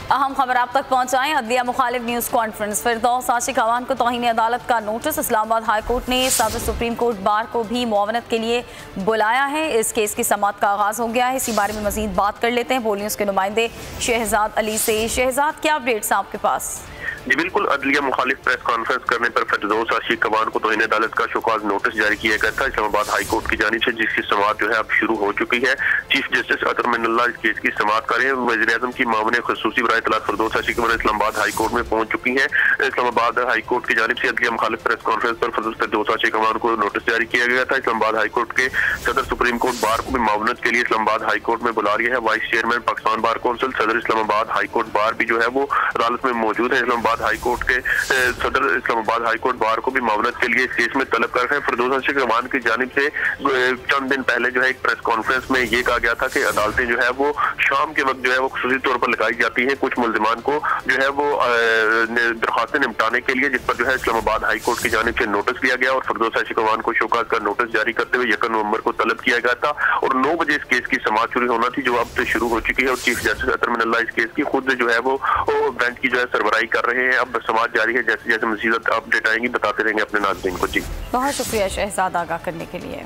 अहम खबर आप तक पहुंचाएं। अदलिया मुखालिफ न्यूज़ कॉन्फ्रेंस। फिरदौस आशिक अवान को तौहीन अदालत का नोटिस। इस्लामाबाद हाई कोर्ट ने सदर सुप्रीम कोर्ट बार को भी मुआवनत के लिए बुलाया है। इस केस की समाअत का आगाज़ हो गया है। इसी बारे में मजीद बात कर लेते हैं पोल न्यूज़ के नुमाइंदे शहजाद अली से। शहजाद, क्या अपडेट्स हैं आपके पास? जी बिल्कुल, अदलिया मुखालिफ प्रेस कॉन्फ्रेंस करने पर फिरदौस आशिक अवान को तौहीन अदालत का शोकाज नोटिस जारी किया गया था इस्लामाबाद हाई कोर्ट की जानिब से, जिसकी समाअत जो है अब शुरू हो चुकी है। चीफ जस्टिस अतर मिनल्लाह इस केस की समाअत कर रहे हैं। वज़ीर आज़म की मामून खसूसी बराए इत्तलात फिरदौस आशिक अवान इस्लामाबाद हाई कोर्ट में पहुंच चुकी है। इस्लामाबाद हाई कोर्ट की जानिब से अदलिया मुखालिफ प्रेस कॉन्फ्रेंस पर फिरदौस आशिक अवान को नोटिस जारी किया गया था। इस्लामाबाद हाई कोर्ट के सदर सुप्रीम कोर्ट बार को भी मामूनत के लिए इस्लामाबाद हाई कोर्ट में बुला लिया है। Vice chairman Pakistan bar council सदर इस्लामाबाद हाई कोर्ट बार भी जो है वो अदालत में मौजूद है। इस्लामाबाद हाई कोर्ट के सदर इस्लामाबाद हाई कोर्ट बार को भी मामलत के लिए इस केस में तलब कर रहे हैं। फिरदौस आशिक अवान की जानिब से चंद दिन पहले जो है एक प्रेस कॉन्फ्रेंस में ये कहा गया था कि अदालतें जो है वो शाम के वक्त जो है वो खुसूसी तौर पर लगाई जाती है कुछ मुल्जिमान को जो है वो दरखास्तें निपटाने के लिए, जिस पर जो है इस्लामाबाद हाई कोर्ट की जानिब से नोटिस दिया गया और फिरदौस आशिक अवान को शोकाज का नोटिस जारी करते हुए 1 नवंबर को तलब किया गया था और 9 बजे इस केस की समाअत शुरू होना थी, जो अब से शुरू हो चुकी है। और चीफ जस्टिस अतर मिनल्लाह इस केस की खुद जो है वो बेंच की जो है सरबराही कर रहे हैं। अब समाअत जारी है, जैसे जैसे मज़ीद अपडेट आएंगी बताते रहेंगे अपने नाज़रीन को। जी बहुत शुक्रिया शहजाद आगाह करने के लिए।